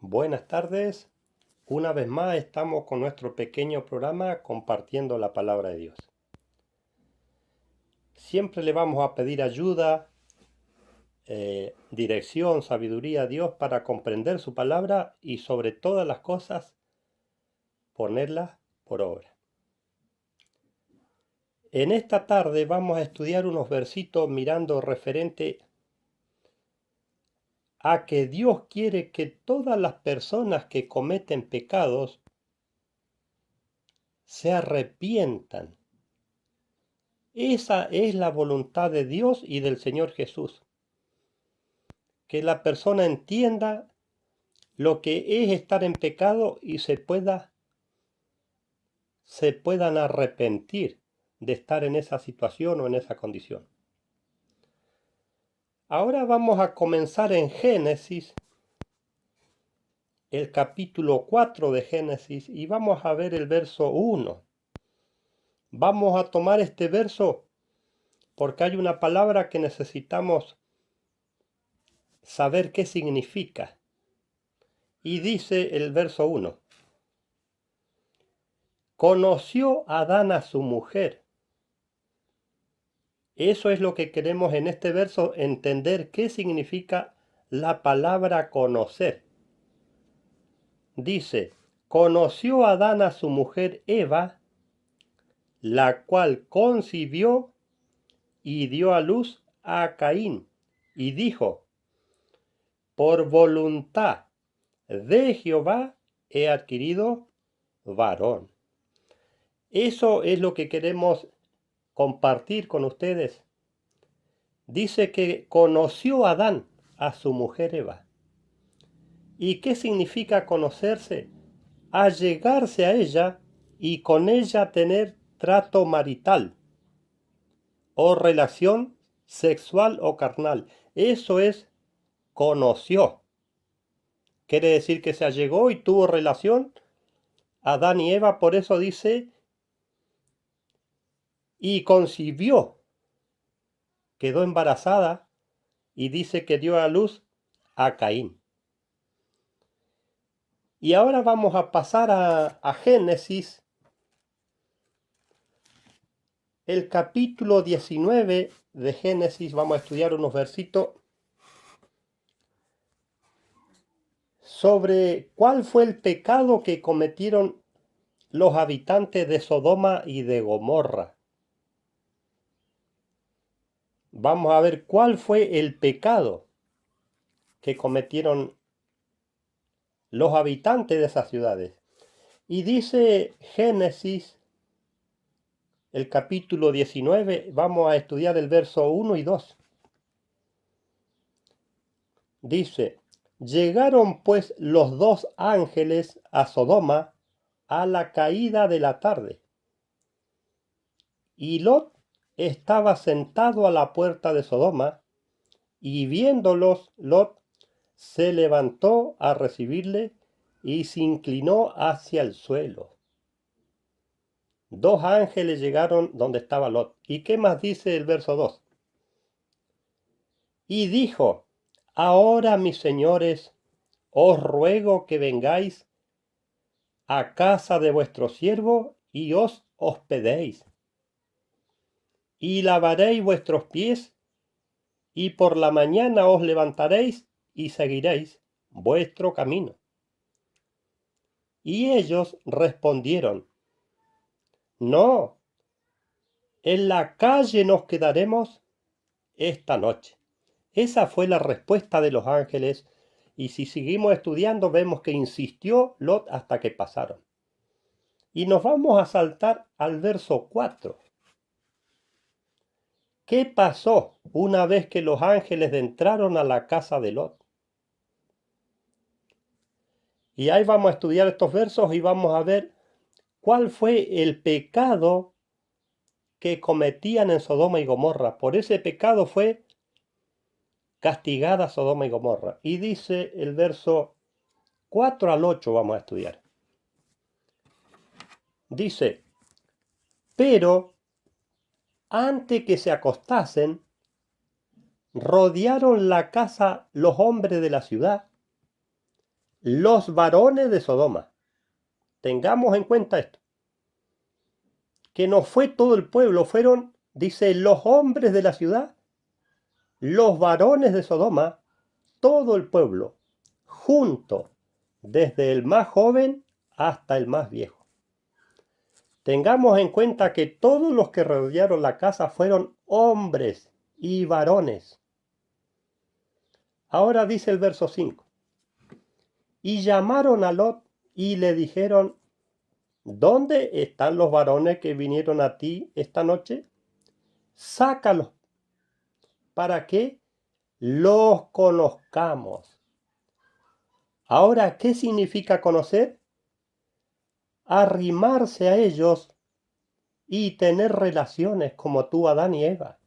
Buenas tardes. Una vez más estamos con nuestro pequeño programa compartiendo la palabra de Dios. Siempre le vamos a pedir ayuda, dirección, sabiduría a Dios para comprender su palabra y sobre todas las cosas ponerlas por obra. En esta tarde vamos a estudiar unos versitos mirando referente a que Dios quiere que todas las personas que cometen pecados se arrepientan. Esa es la voluntad de Dios y del Señor Jesús. Que la persona entienda lo que es estar en pecado y se puedan arrepentir de estar en esa situación o en esa condición. Ahora vamos a comenzar en Génesis, el capítulo 4 de Génesis, y vamos a ver el verso 1. Vamos a tomar este verso porque hay una palabra que necesitamos saber qué significa. Y dice el verso 1. Conoció Adán a su mujer. Eso es lo que queremos en este verso, entender qué significa la palabra conocer. Dice, conoció Adán a su mujer Eva, la cual concibió y dio a luz a Caín, y dijo, por voluntad de Jehová he adquirido varón. Eso es lo que queremos compartir con ustedes. Dice que conoció Adán a su mujer Eva. ¿Y qué significa conocerse? Allegarse a ella y con ella tener trato marital o relación sexual o carnal. Eso es conoció. Quiere decir que se allegó y tuvo relación Adán y Eva, por eso dice y concibió. Quedó embarazada y dice que dio a luz a Caín. Y ahora vamos a pasar a Génesis, el capítulo 19 de Génesis. Vamos a estudiar unos versitos sobre cuál fue el pecado que cometieron los habitantes de Sodoma y de Gomorra. Vamos a ver cuál fue el pecado que cometieron los habitantes de esas ciudades. Y dice Génesis, el capítulo 19, vamos a estudiar el verso 1 y 2. Dice, llegaron pues los dos ángeles a Sodoma a la caída de la tarde. Y Lot estaba sentado a la puerta de Sodoma, y viéndolos, Lot se levantó a recibirle y se inclinó hacia el suelo. Dos ángeles llegaron donde estaba Lot. ¿Y qué más dice el verso 2? Y dijo, ahora mis señores, os ruego que vengáis a casa de vuestro siervo y os hospedéis. Y lavaréis vuestros pies, y por la mañana os levantaréis y seguiréis vuestro camino. Y ellos respondieron, no, en la calle nos quedaremos esta noche. Esa fue la respuesta de los ángeles, y si seguimos estudiando vemos que insistió Lot hasta que pasaron. Y nos vamos a saltar al verso 4. ¿Qué pasó una vez que los ángeles entraron a la casa de Lot? Y ahí vamos a estudiar estos versos y vamos a ver cuál fue el pecado que cometían en Sodoma y Gomorra. Por ese pecado fue castigada Sodoma y Gomorra. Y dice el verso 4 al 8, vamos a estudiar. Dice, pero antes que se acostasen, rodearon la casa los hombres de la ciudad, los varones de Sodoma. Tengamos en cuenta esto, que no fue todo el pueblo, fueron, dice, los hombres de la ciudad, los varones de Sodoma, todo el pueblo, junto, desde el más joven hasta el más viejo. Tengamos en cuenta que todos los que rodearon la casa fueron hombres y varones. Ahora dice el verso 5. Y llamaron a Lot y le dijeron, ¿dónde están los varones que vinieron a ti esta noche? Sácalos para que los conozcamos. Ahora, ¿qué significa conocer? Arrimarse a ellos y tener relaciones como tú, Adán y Eva.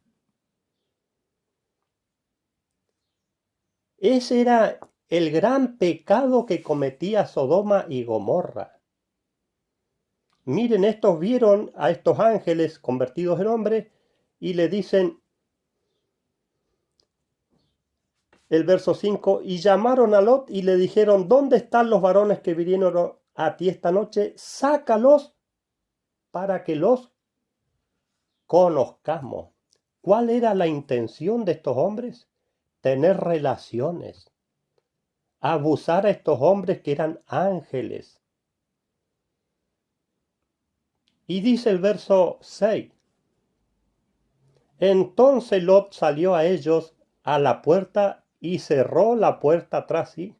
Ese era el gran pecado que cometía Sodoma y Gomorra. Miren, estos vieron a estos ángeles convertidos en hombres y le dicen, el verso 5, y llamaron a Lot y le dijeron, ¿dónde están los varones que vinieron a ti esta noche? Sácalos para que los conozcamos. ¿Cuál era la intención de estos hombres? Tener relaciones. Abusar a estos hombres que eran ángeles. Y dice el verso 6. Entonces Lot salió a ellos a la puerta y cerró la puerta tras sí.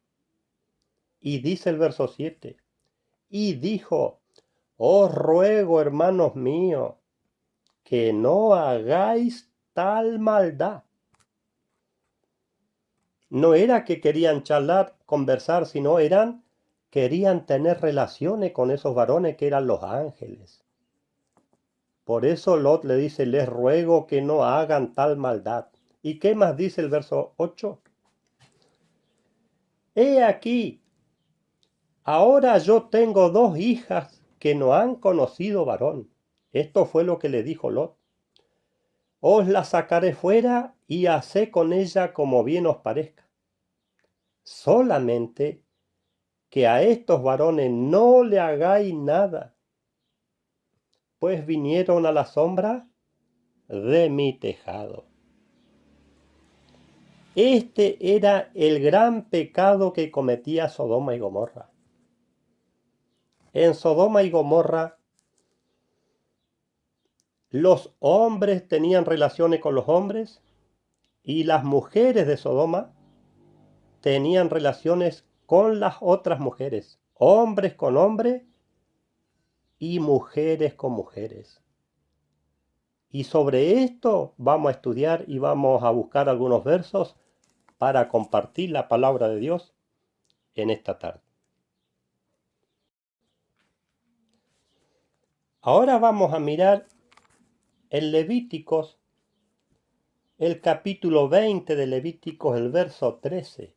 Y dice el verso 7. Y dijo, os ruego, hermanos míos, que no hagáis tal maldad. No era que querían charlar, conversar, sino querían tener relaciones con esos varones que eran los ángeles. Por eso Lot le dice, les ruego que no hagan tal maldad. ¿Y qué más dice el verso 8? He aquí, ahora yo tengo 2 hijas que no han conocido varón. Esto fue lo que le dijo Lot. Os la sacaré fuera y hacé con ella como bien os parezca. Solamente que a estos varones no le hagáis nada, pues vinieron a la sombra de mi tejado. Este era el gran pecado que cometía Sodoma y Gomorra. En Sodoma y Gomorra, los hombres tenían relaciones con los hombres y las mujeres de Sodoma tenían relaciones con las otras mujeres, hombres con hombres y mujeres con mujeres. Y sobre esto vamos a estudiar y vamos a buscar algunos versos para compartir la palabra de Dios en esta tarde. Ahora vamos a mirar en Levíticos, el capítulo 20 de Levíticos, el verso 13.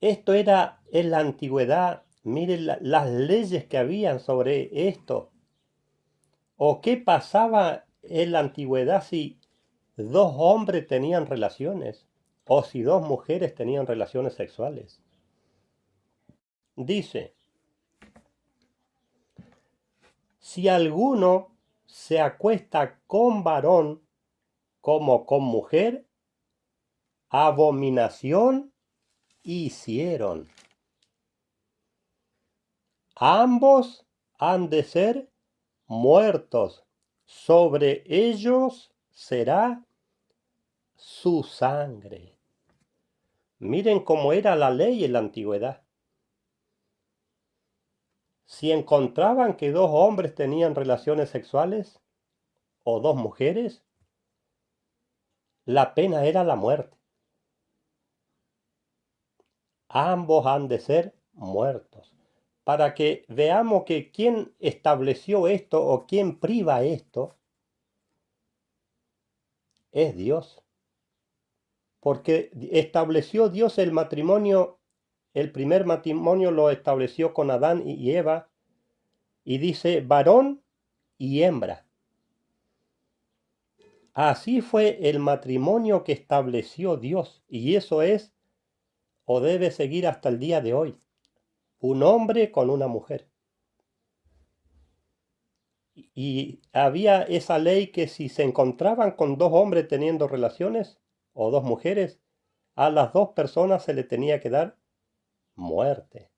Esto era en la antigüedad. Miren las leyes que habían sobre esto. ¿O qué pasaba en la antigüedad si 2 hombres tenían relaciones? ¿O si 2 mujeres tenían relaciones sexuales? Dice, si alguno se acuesta con varón como con mujer, abominación hicieron. Ambos han de ser muertos. Sobre ellos será su sangre. Miren cómo era la ley en la antigüedad. Si encontraban que 2 hombres tenían relaciones sexuales o 2 mujeres, la pena era la muerte. Ambos han de ser muertos. Para que veamos que quién estableció esto o quién priva esto es Dios. Porque estableció Dios el matrimonio, el primer matrimonio lo estableció con Adán y Eva, y dice varón y hembra. Así fue el matrimonio que estableció Dios, y eso es o debe seguir hasta el día de hoy. Un hombre con una mujer. Y había esa ley que si se encontraban con dos hombres teniendo relaciones, o dos mujeres, a las dos personas se le tenía que dar muerte.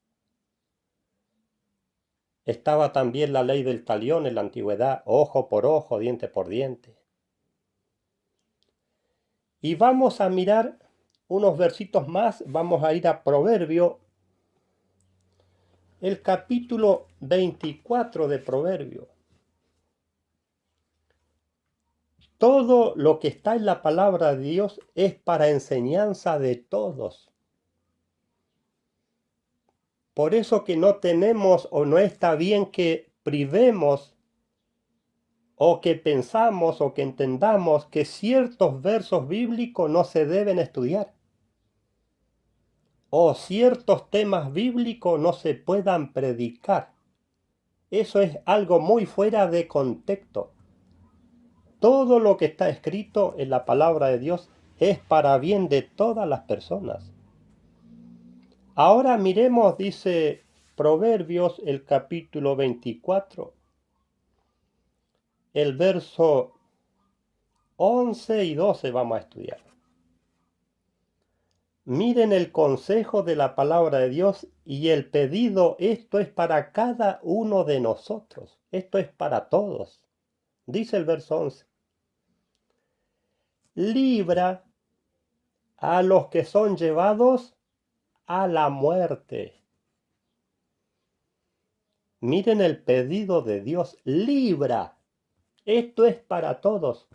Estaba también la ley del talión en la antigüedad, ojo por ojo, diente por diente. Y vamos a mirar unos versitos más, vamos a ir a Proverbio, el capítulo 24 de Proverbio. Todo lo que está en la palabra de Dios es para enseñanza de todos. Por eso que no tenemos o no está bien que privemos o que pensamos o que entendamos que ciertos versos bíblicos no se deben estudiar. O ciertos temas bíblicos no se puedan predicar. Eso es algo muy fuera de contexto. Todo lo que está escrito en la palabra de Dios es para bien de todas las personas. Ahora miremos, dice Proverbios, el capítulo 24, el verso 11 y 12 vamos a estudiar. Miren el consejo de la palabra de Dios y el pedido, esto es para cada uno de nosotros, esto es para todos. Dice el verso 11. Libra a los que son llevados a la muerte. Miren el pedido de Dios, libra. Esto es para todos.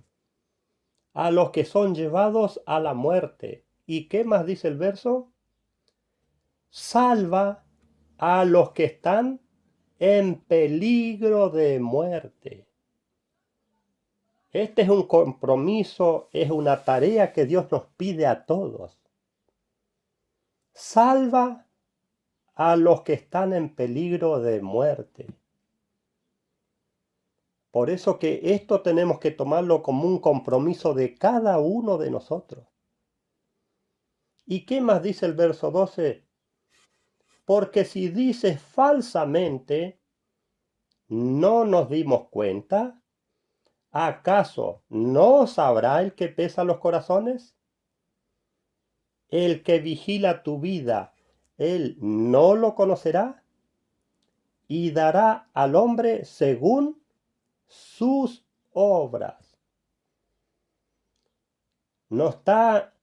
A los que son llevados a la muerte. ¿Y qué más dice el verso? Salva a los que están en peligro de muerte. Este es un compromiso, es una tarea que Dios nos pide a todos. Salva a los que están en peligro de muerte. Por eso que esto tenemos que tomarlo como un compromiso de cada uno de nosotros. ¿Y qué más dice el verso 12? Porque si dices falsamente, ¿no nos dimos cuenta? ¿Acaso no sabrá el que pesa los corazones? El que vigila tu vida, ¿él no lo conocerá? Y dará al hombre según sus obras. Nos está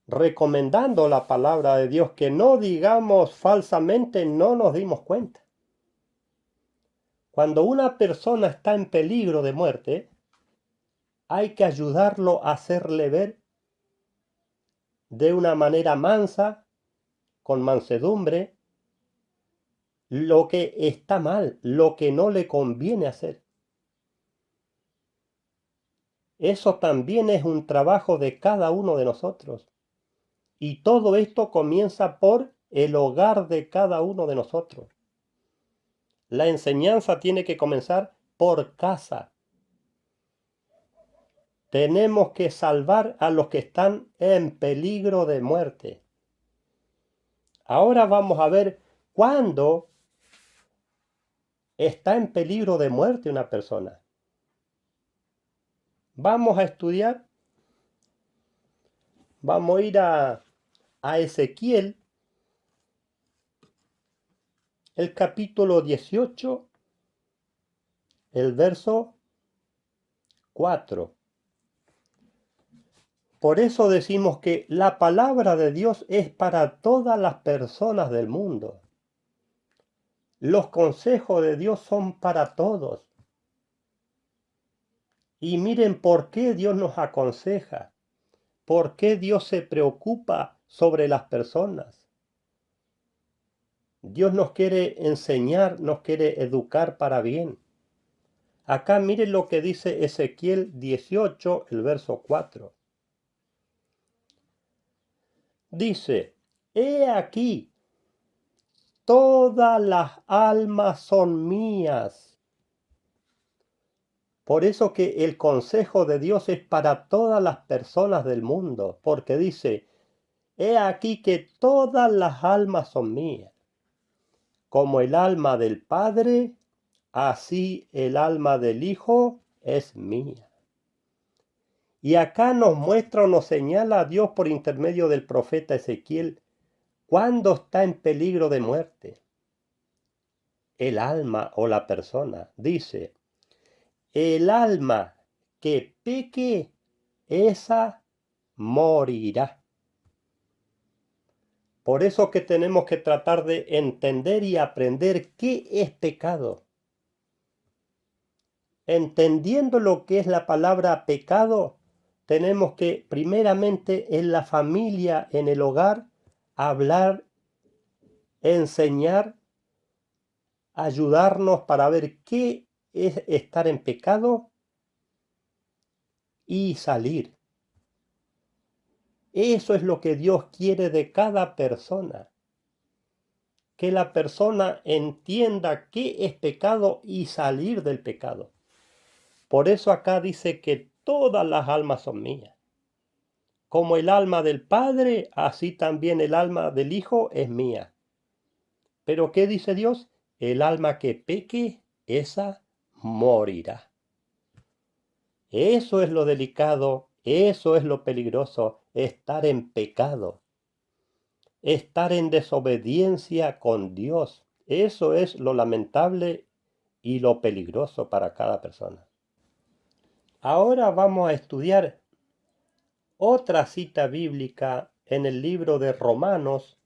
recomendando la palabra de Dios que no digamos falsamente, no nos dimos cuenta. Cuando una persona está en peligro de muerte, hay que ayudarlo a hacerle ver de una manera mansa, con mansedumbre, lo que está mal, lo que no le conviene hacer. Eso también es un trabajo de cada uno de nosotros. Y todo esto comienza por el hogar de cada uno de nosotros. La enseñanza tiene que comenzar por casa. Tenemos que salvar a los que están en peligro de muerte. Ahora vamos a ver cuándo está en peligro de muerte una persona. Vamos a estudiar. Vamos a ir a Ezequiel, el capítulo 18, el verso 4. Por eso decimos que la palabra de Dios es para todas las personas del mundo. Los consejos de Dios son para todos. Y miren por qué Dios nos aconseja, por qué Dios se preocupa sobre las personas. Dios nos quiere enseñar, nos quiere educar para bien. Acá miren lo que dice Ezequiel 18, el verso 4. Dice, he aquí, todas las almas son mías. Por eso que el consejo de Dios es para todas las personas del mundo, porque dice, He aquí que todas las almas son mías. Como el alma del Padre, así el alma del Hijo es mía. Y acá nos muestra o nos señala a Dios por intermedio del profeta Ezequiel cuando está en peligro de muerte. El alma o la persona dice, el alma que peque, esa morirá. Por eso que tenemos que tratar de entender y aprender qué es pecado. Entendiendo lo que es la palabra pecado, tenemos que primeramente en la familia, en el hogar, hablar, enseñar, ayudarnos para ver qué es estar en pecado y salir. Eso es lo que Dios quiere de cada persona. Que la persona entienda qué es pecado y salir del pecado. Por eso acá dice que todas las almas son mías. Como el alma del Padre, así también el alma del Hijo es mía. Pero ¿qué dice Dios? El alma que peque, esa morirá. Eso es lo delicado, eso es lo peligroso, estar en pecado, estar en desobediencia con Dios. Eso es lo lamentable y lo peligroso para cada persona. Ahora vamos a estudiar otra cita bíblica en el libro de Romanos,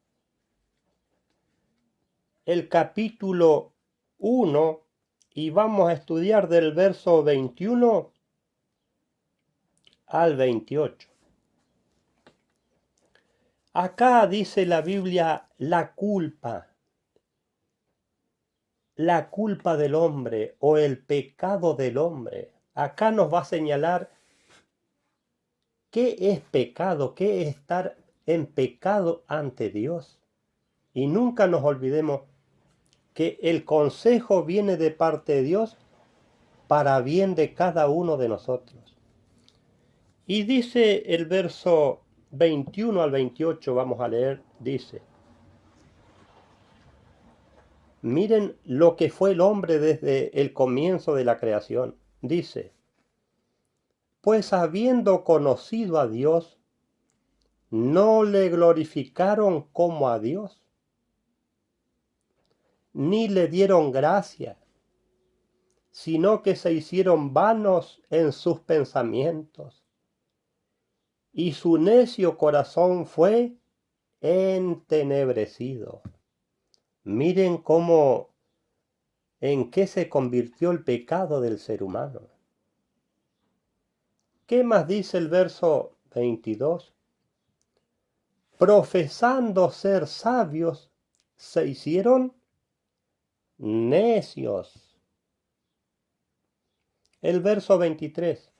el capítulo 1, y vamos a estudiar del verso 21 al 28. Acá dice la Biblia la culpa del hombre o el pecado del hombre. Acá nos va a señalar qué es pecado, qué es estar en pecado ante Dios. Y nunca nos olvidemos que el consejo viene de parte de Dios para bien de cada uno de nosotros. Y dice el verso 21 al 28, vamos a leer, dice: miren lo que fue el hombre desde el comienzo de la creación. Dice: pues habiendo conocido a Dios, no le glorificaron como a Dios, ni le dieron gracia, sino que se hicieron vanos en sus pensamientos, y su necio corazón fue entenebrecido. Miren cómo, en qué se convirtió el pecado del ser humano. ¿Qué más dice el verso 22? Profesando ser sabios, se hicieron necios. El verso 23.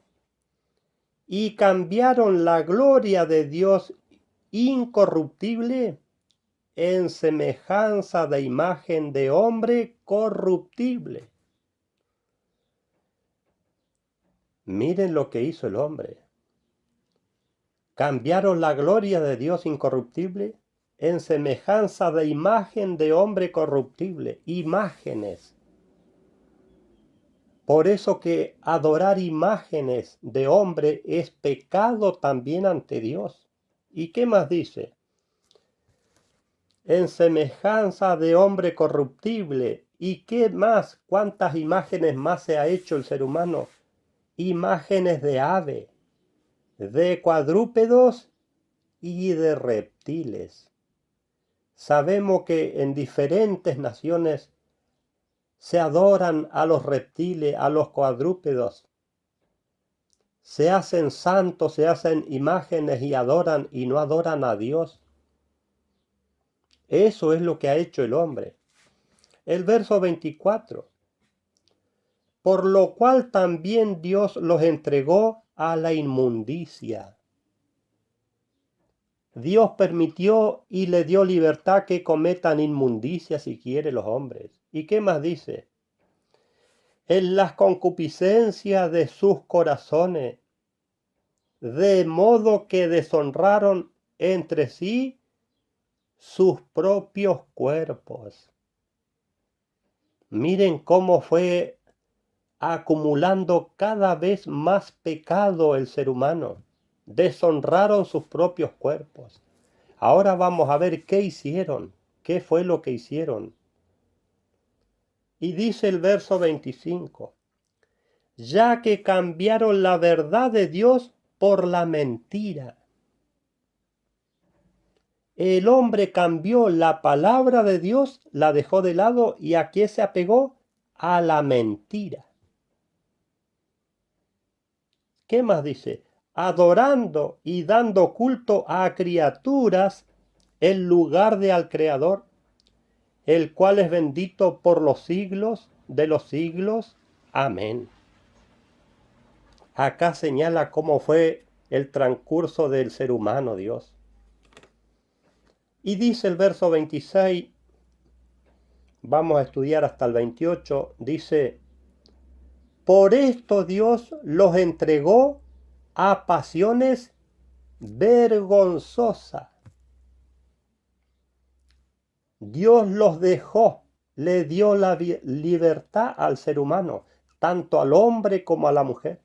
Y cambiaron la gloria de Dios incorruptible en semejanza de imagen de hombre corruptible. Miren lo que hizo el hombre. Cambiaron la gloria de Dios incorruptible en semejanza de imagen de hombre corruptible. Imágenes. Por eso que adorar imágenes de hombre es pecado también ante Dios. ¿Y qué más dice? En semejanza de hombre corruptible. ¿Y qué más? ¿Cuántas imágenes más se ha hecho el ser humano? Imágenes de ave, de cuadrúpedos y de reptiles. Sabemos que en diferentes naciones se adoran a los reptiles, a los cuadrúpedos. Se hacen santos, se hacen imágenes y adoran y no adoran a Dios. Eso es lo que ha hecho el hombre. El verso 24. Por lo cual también Dios los entregó a la inmundicia. Dios permitió y le dio libertad que cometan inmundicia si quiere los hombres. ¿Y qué más dice? En las concupiscencias de sus corazones, de modo que deshonraron entre sí sus propios cuerpos. Miren cómo fue acumulando cada vez más pecado el ser humano. Deshonraron sus propios cuerpos. Ahora vamos a ver qué hicieron, qué fue lo que hicieron. Y dice el verso 25, ya que cambiaron la verdad de Dios por la mentira. El hombre cambió la palabra de Dios, la dejó de lado y ¿a qué se apegó? A la mentira. ¿Qué más dice? Adorando y dando culto a criaturas en lugar de al Creador, el cual es bendito por los siglos de los siglos. Amén. Acá señala cómo fue el transcurso del ser humano, Dios. Y dice el verso 26, vamos a estudiar hasta el 28, dice, por esto Dios los entregó a pasiones vergonzosas. Dios los dejó, le dio la libertad al ser humano, tanto al hombre como a la mujer.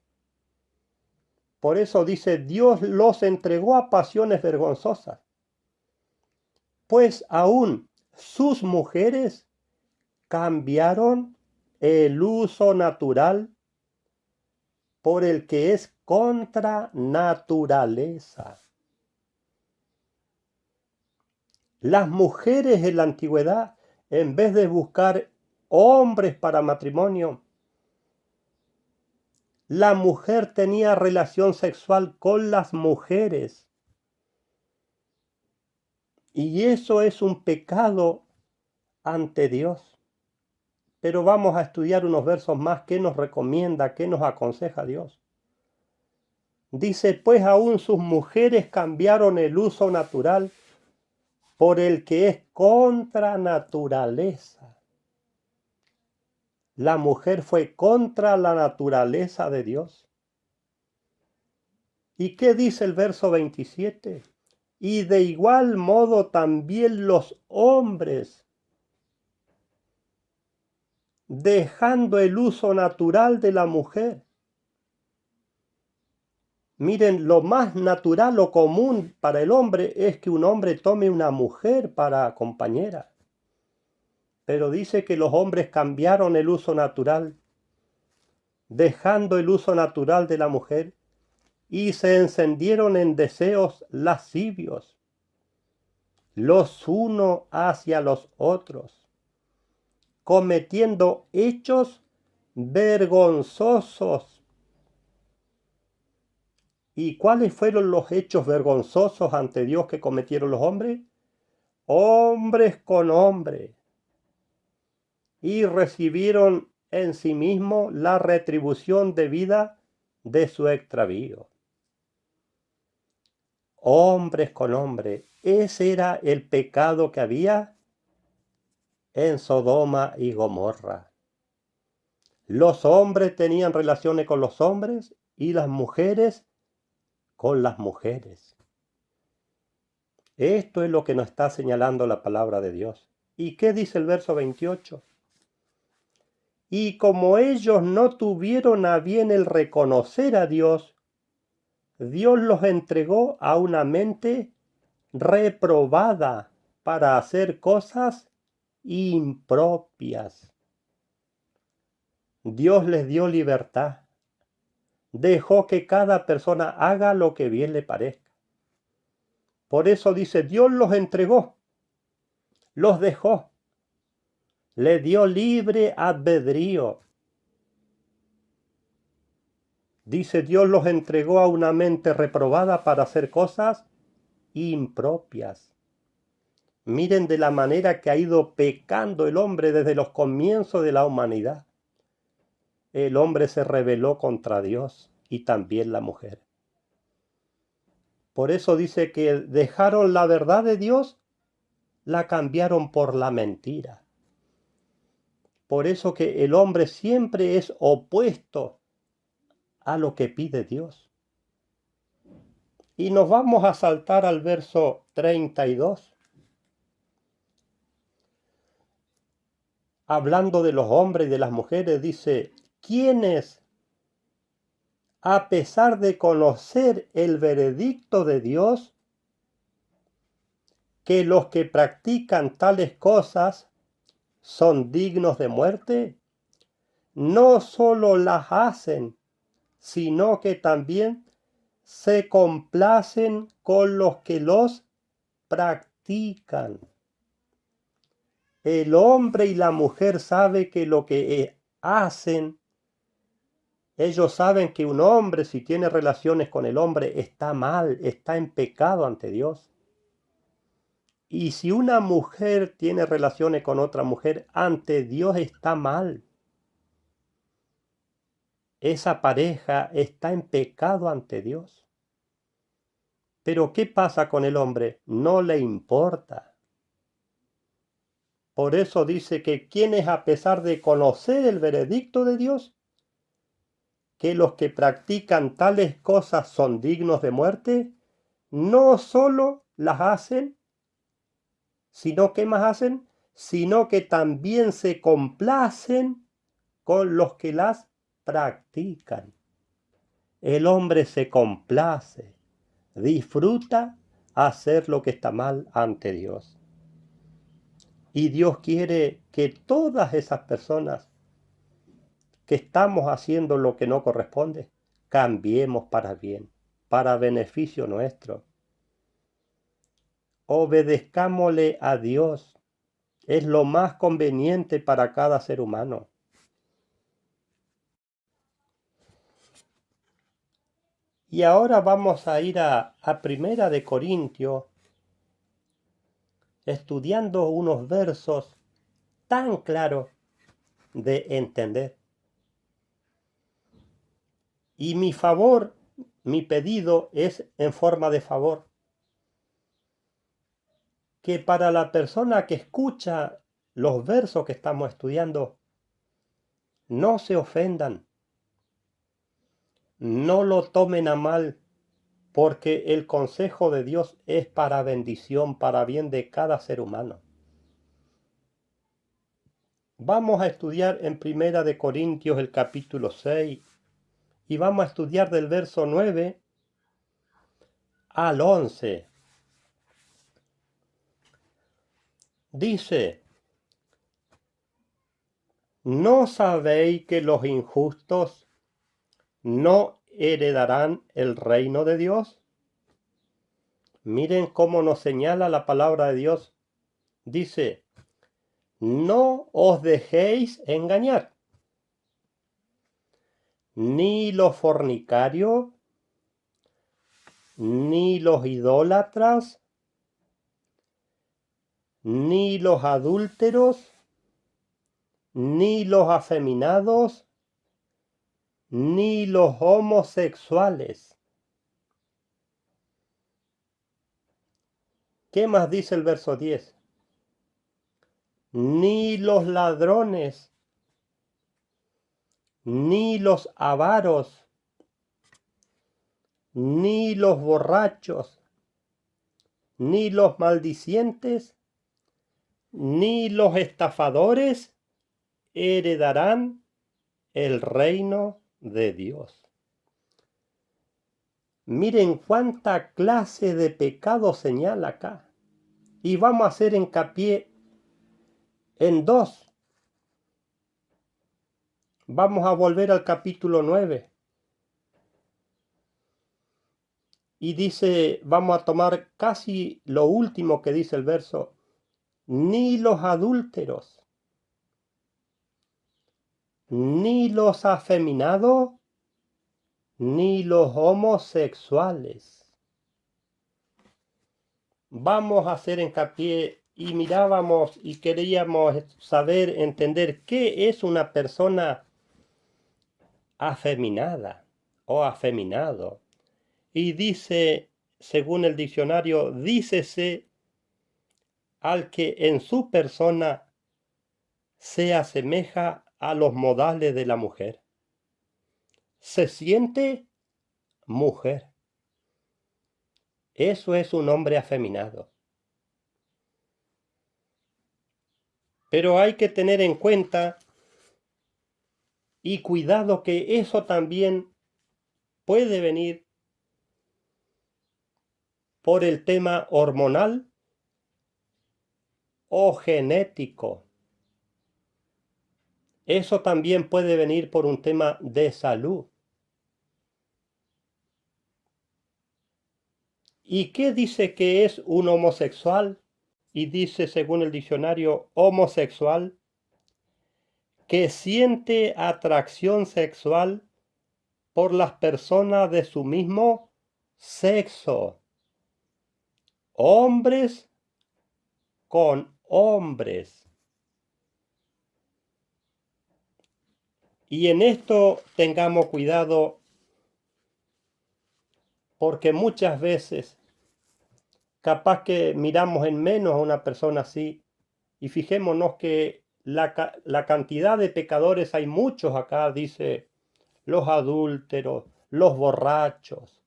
Por eso dice, Dios los entregó a pasiones vergonzosas, pues aún sus mujeres cambiaron el uso natural por el que es contra naturaleza. Las mujeres en la antigüedad, en vez de buscar hombres para matrimonio, la mujer tenía relación sexual con las mujeres. Y eso es un pecado ante Dios. Pero vamos a estudiar unos versos más. ¿Qué nos recomienda? ¿Qué nos aconseja Dios? Dice, pues aún sus mujeres cambiaron el uso natural por el que es contra naturaleza. La mujer fue contra la naturaleza de Dios. ¿Y qué dice el verso 27? Y de igual modo también los hombres, dejando el uso natural de la mujer. Miren, lo más natural o común para el hombre es que un hombre tome una mujer para compañera. Pero dice que los hombres cambiaron el uso natural, dejando el uso natural de la mujer, y se encendieron en deseos lascivios, los unos hacia los otros, cometiendo hechos vergonzosos. ¿Y cuáles fueron los hechos vergonzosos ante Dios que cometieron los hombres? Hombres con hombres. Y recibieron en sí mismos la retribución debida de su extravío. Hombres con hombres. Ese era el pecado que había en Sodoma y Gomorra. Los hombres tenían relaciones con los hombres y las mujeres con las mujeres. Esto es lo que nos está señalando la palabra de Dios. ¿Y qué dice el verso 28? Y como ellos no tuvieron a bien el reconocer a Dios, Dios los entregó a una mente reprobada para hacer cosas impropias. Dios les dio libertad. Dejó que cada persona haga lo que bien le parezca. Por eso dice, Dios los entregó, los dejó, le dio libre albedrío. Dice, Dios los entregó a una mente reprobada para hacer cosas impropias. Miren de la manera que ha ido pecando el hombre desde los comienzos de la humanidad. El hombre se rebeló contra Dios y también la mujer. Por eso dice que dejaron la verdad de Dios, la cambiaron por la mentira. Por eso que el hombre siempre es opuesto a lo que pide Dios. Y nos vamos a saltar al verso 32. Hablando de los hombres y de las mujeres, dice, quienes, a pesar de conocer el veredicto de Dios, que los que practican tales cosas son dignos de muerte, no solo las hacen, sino que también se complacen con los que los practican. El hombre y la mujer saben que lo que hacen, ellos saben que un hombre, si tiene relaciones con el hombre, está mal, está en pecado ante Dios. Y si una mujer tiene relaciones con otra mujer, ante Dios está mal. Esa pareja está en pecado ante Dios. Pero ¿qué pasa con el hombre? No le importa. Por eso dice que quienes, a pesar de conocer el veredicto de Dios, que los que practican tales cosas son dignos de muerte, no solo las hacen, sino que más hacen, sino que también se complacen con los que las practican. El hombre se complace, disfruta hacer lo que está mal ante Dios. Y Dios quiere que todas esas personas que estamos haciendo lo que no corresponde, cambiemos para bien, para beneficio nuestro. Obedezcámosle a Dios. Es lo más conveniente para cada ser humano. Y ahora vamos a ir a Primera de Corintios, estudiando unos versos tan claros de entender. Y mi favor, mi pedido es en forma de favor. Que para la persona que escucha los versos que estamos estudiando, no se ofendan, no lo tomen a mal, porque el consejo de Dios es para bendición, para bien de cada ser humano. Vamos a estudiar en Primera de Corintios el capítulo 6 y vamos a estudiar del verso 9 al 11. Dice, ¿no sabéis que los injustos no heredarán el reino de Dios? Miren cómo nos señala la palabra de Dios. Dice, no os dejéis engañar, ni los fornicarios, ni los idólatras, ni los adúlteros, ni los afeminados, ni los homosexuales. ¿Qué más dice el verso 10? Ni los ladrones, ni los avaros, ni los borrachos, ni los maldicientes, ni los estafadores heredarán el reino de Dios. Miren cuánta clase de pecado señala acá. Y vamos a hacer hincapié en dos. Vamos a volver al capítulo 9. Y dice, vamos a tomar casi lo último que dice el verso. Ni los adúlteros, ni los afeminados, ni los homosexuales. Vamos a hacer hincapié y mirábamos y queríamos saber, entender qué es una persona afeminada o afeminado. Y dice, según el diccionario, dícese al que en su persona se asemeja a los modales de la mujer. Se siente mujer. Eso es un hombre afeminado. Pero hay que tener en cuenta y cuidado que eso también puede venir por el tema hormonal o genético. Eso también puede venir por un tema de salud. ¿Y qué dice que es un homosexual? Y dice, según el diccionario, homosexual, que siente atracción sexual por las personas de su mismo sexo, hombres con hombres. Y en esto tengamos cuidado porque muchas veces capaz que miramos en menos a una persona así y fijémonos que la cantidad de pecadores, hay muchos acá, dice, los adúlteros, los borrachos,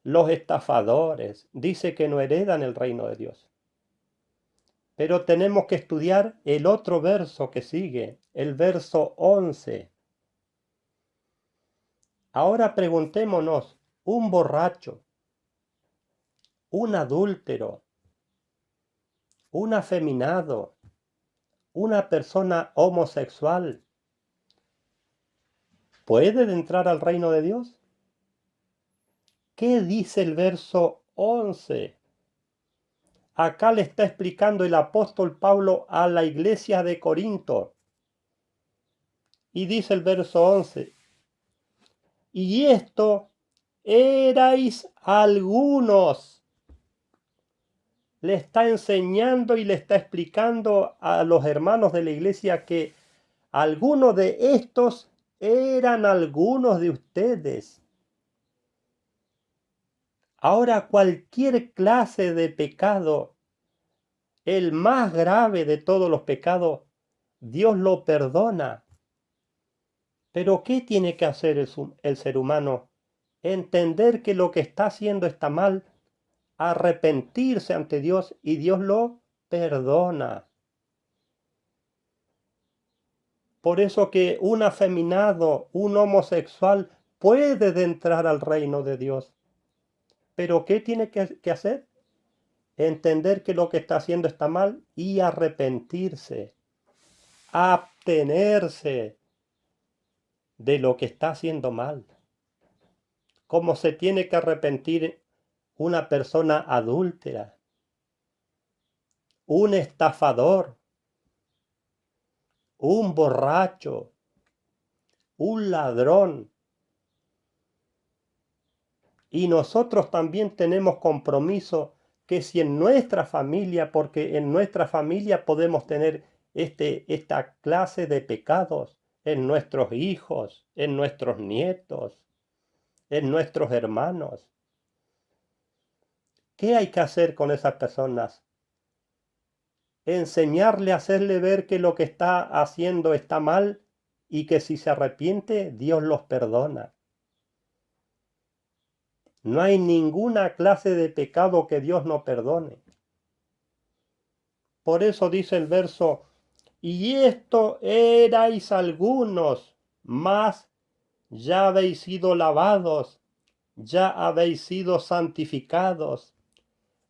los estafadores, dice que no heredan el reino de Dios. Pero tenemos que estudiar el otro verso que sigue, el verso 11. Ahora preguntémonos, un borracho, un adúltero, un afeminado, una persona homosexual, ¿puede entrar al reino de Dios? ¿Qué dice el verso 11? Acá le está explicando el apóstol Pablo a la iglesia de Corinto. Y dice el verso 11, y esto erais algunos. Le está enseñando y le está explicando a los hermanos de la iglesia que algunos de estos eran algunos de ustedes. Ahora cualquier clase de pecado, el más grave de todos los pecados, Dios lo perdona. Pero ¿qué tiene que hacer el ser humano? Entender que lo que está haciendo está mal, arrepentirse ante Dios y Dios lo perdona. Por eso que un afeminado, un homosexual puede entrar al reino de Dios. Pero ¿qué tiene que hacer? Entender que lo que está haciendo está mal y arrepentirse, abstenerse de lo que está haciendo mal. Como se tiene que arrepentir una persona adúltera, un estafador, un borracho, un ladrón. Y nosotros también tenemos compromiso que si en nuestra familia, porque en nuestra familia podemos tener esta clase de pecados, en nuestros hijos, en nuestros nietos, en nuestros hermanos. ¿Qué hay que hacer con esas personas? Enseñarle, hacerle ver que lo que está haciendo está mal y que si se arrepiente, Dios los perdona. No hay ninguna clase de pecado que Dios no perdone. Por eso dice el verso, y esto erais algunos, mas ya habéis sido lavados, ya habéis sido santificados,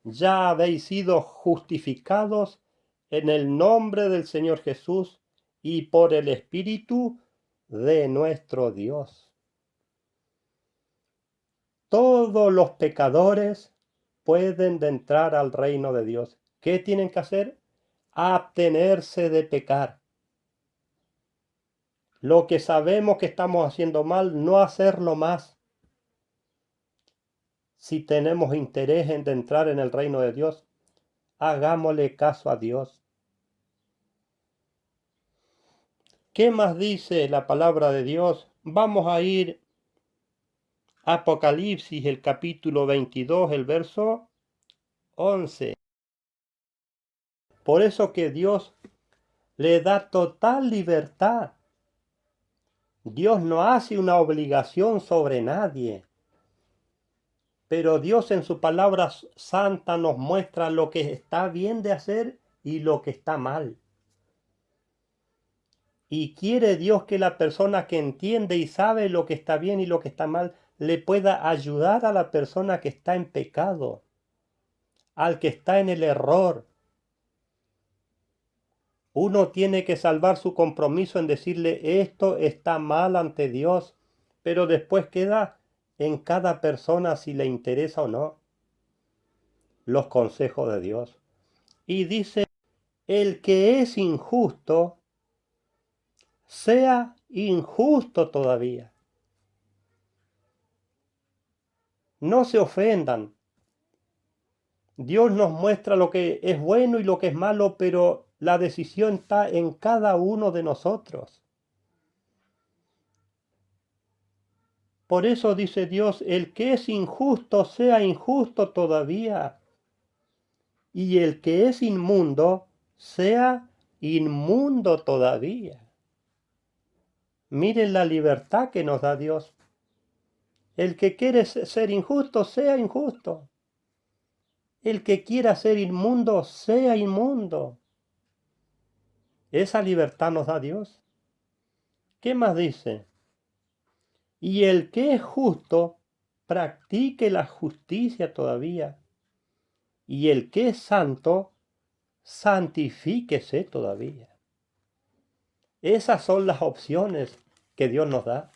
ya habéis sido justificados en el nombre del Señor Jesús y por el Espíritu de nuestro Dios. Todos los pecadores pueden entrar al reino de Dios. ¿Qué tienen que hacer? Abstenerse de pecar. Lo que sabemos que estamos haciendo mal, no hacerlo más. Si tenemos interés en entrar en el reino de Dios, hagámosle caso a Dios. ¿Qué más dice la palabra de Dios? Vamos a ir a Apocalipsis, el capítulo 22, el verso 11. Por eso que Dios le da total libertad. Dios no hace una obligación sobre nadie. Pero Dios en su palabra santa nos muestra lo que está bien de hacer y lo que está mal. Y quiere Dios que la persona que entiende y sabe lo que está bien y lo que está mal, le pueda ayudar a la persona que está en pecado, al que está en el error. Uno tiene que salvar su compromiso en decirle esto está mal ante Dios, pero después queda en cada persona si le interesa o no los consejos de Dios. Y dice, el que es injusto, sea injusto todavía. No se ofendan. Dios nos muestra lo que es bueno y lo que es malo, pero la decisión está en cada uno de nosotros. Por eso dice Dios, el que es injusto, sea injusto todavía. Y el que es inmundo, sea inmundo todavía. Miren la libertad que nos da Dios. El que quiere ser injusto, sea injusto. El que quiera ser inmundo, sea inmundo. Esa libertad nos da Dios. ¿Qué más dice? Y el que es justo, practique la justicia todavía. Y el que es santo, santifíquese todavía. Esas son las opciones que Dios nos da.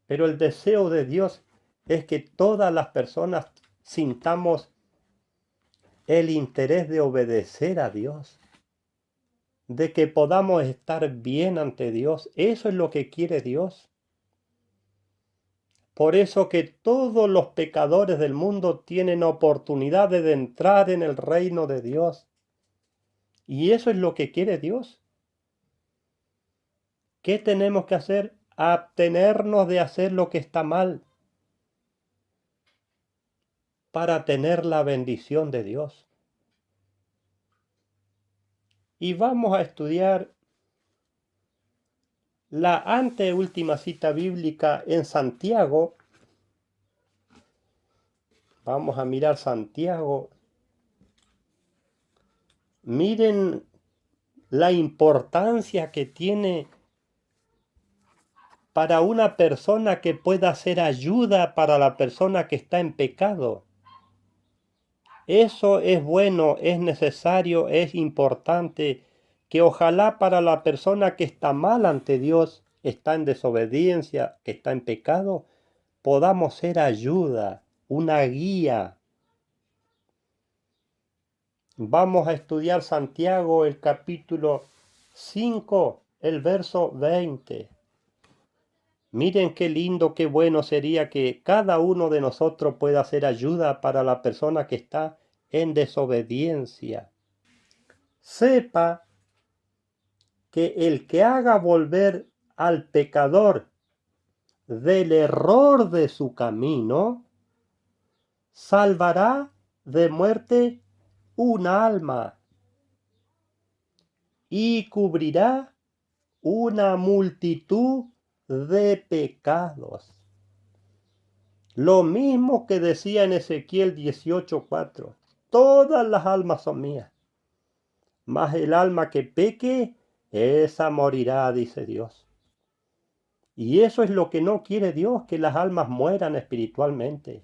Pero el deseo de Dios es que todas las personas sintamos el interés de obedecer a Dios, de que podamos estar bien ante Dios. Eso es lo que quiere Dios. Por eso que todos los pecadores del mundo tienen oportunidad de entrar en el reino de Dios. Y eso es lo que quiere Dios. ¿Qué tenemos que hacer? Abstenernos de hacer lo que está mal para tener la bendición de Dios. Y vamos a estudiar la anteúltima cita bíblica en Santiago. Vamos a mirar Santiago. Miren la importancia que tiene para una persona que pueda ser ayuda para la persona que está en pecado. Eso es bueno, es necesario, es importante, que ojalá para la persona que está mal ante Dios, está en desobediencia, que está en pecado, podamos ser ayuda, una guía. Vamos a estudiar Santiago, el capítulo 5, el verso 20. Miren qué lindo, qué bueno sería que cada uno de nosotros pueda hacer ayuda para la persona que está en desobediencia. Sepa que el que haga volver al pecador del error de su camino, salvará de muerte un alma y cubrirá una multitud de pecados. Lo mismo que decía en Ezequiel 18:4. Todas las almas son mías, mas el alma que peque, esa morirá, dice Dios. Y eso es lo que no quiere Dios, que las almas mueran espiritualmente.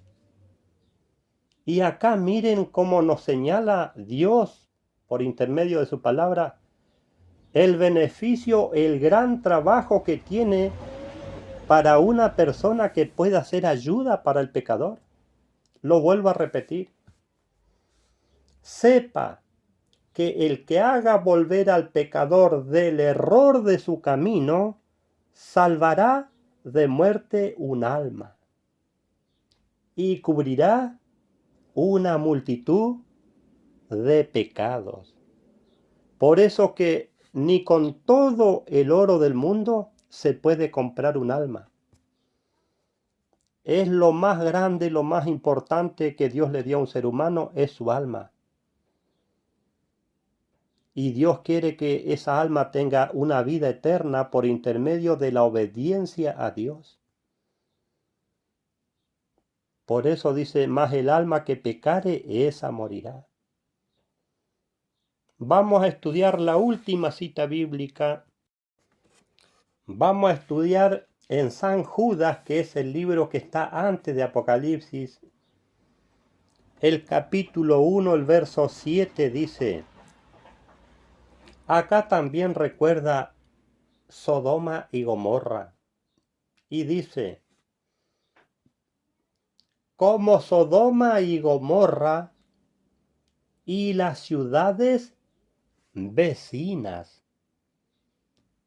Y acá miren cómo nos señala Dios, por intermedio de su palabra, el beneficio, el gran trabajo que tiene para una persona que pueda ser ayuda para el pecador. Lo vuelvo a repetir. Sepa que el que haga volver al pecador del error de su camino, salvará de muerte un alma y cubrirá una multitud de pecados. Por eso que ni con todo el oro del mundo se puede comprar un alma. Es lo más grande, lo más importante que Dios le dio a un ser humano, es su alma. Y Dios quiere que esa alma tenga una vida eterna por intermedio de la obediencia a Dios. Por eso dice, más el alma que pecare, esa morirá. Vamos a estudiar la última cita bíblica. Vamos a estudiar en San Judas, que es el libro que está antes de Apocalipsis. El capítulo 1, el verso 7 dice, acá también recuerda Sodoma y Gomorra. Y dice, como Sodoma y Gomorra y las ciudades vecinas.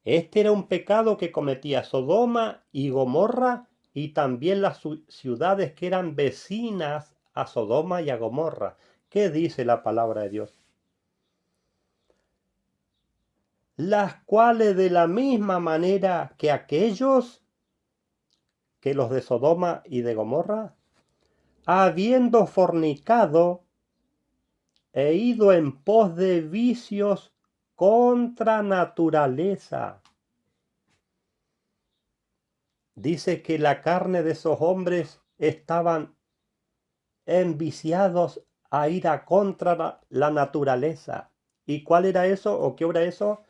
Este era un pecado que cometía Sodoma y Gomorra y también las ciudades que eran vecinas a Sodoma y a Gomorra. ¿Qué dice la palabra de Dios? Las cuales de la misma manera que aquellos, que los de Sodoma y de Gomorra, habiendo fornicado e ido en pos de vicios contra naturaleza. Dice que la carne de esos hombres estaban enviciados a ir a contra la naturaleza. ¿Y cuál era eso o qué era eso?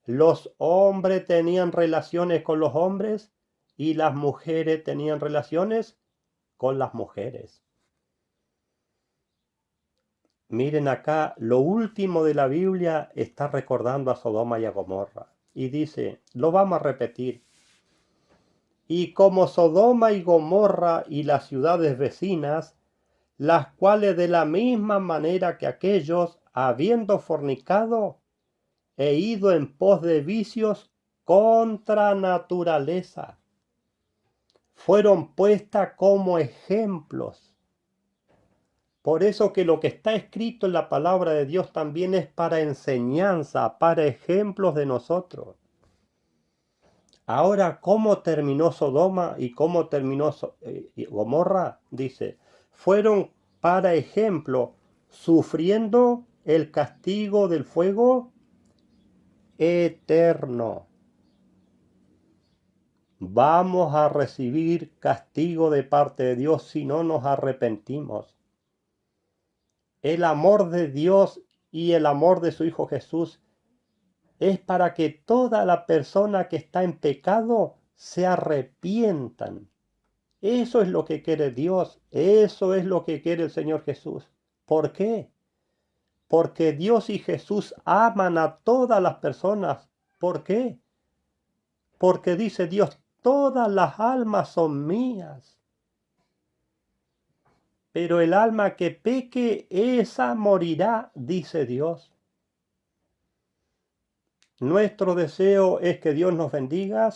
Los hombres tenían relaciones con los hombres y las mujeres tenían relaciones con las mujeres. Miren acá, lo último de la Biblia está recordando a Sodoma y a Gomorra. Y dice, lo vamos a repetir. Y como Sodoma y Gomorra y las ciudades vecinas, las cuales de la misma manera que aquellos, habiendo fornicado, e ido en pos de vicios contra naturaleza, fueron puestas como ejemplos. Por eso que lo que está escrito en la palabra de Dios también es para enseñanza, para ejemplos de nosotros. Ahora, ¿cómo terminó Sodoma y cómo terminó Gomorra? Dice, fueron para ejemplo, sufriendo el castigo del fuego eterno. Vamos a recibir castigo de parte de Dios si no nos arrepentimos. El amor de Dios y el amor de su Hijo Jesús es para que toda la persona que está en pecado se arrepientan. Eso es lo que quiere Dios, eso es lo que quiere el Señor Jesús. ¿Por qué? Porque Dios y Jesús aman a todas las personas. ¿Por qué? Porque dice Dios, todas las almas son mías. Pero el alma que peque, esa morirá, dice Dios. Nuestro deseo es que Dios nos bendiga.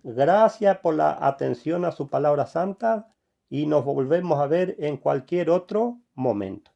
Gracias por la atención a su palabra santa y nos volvemos a ver en cualquier otro momento.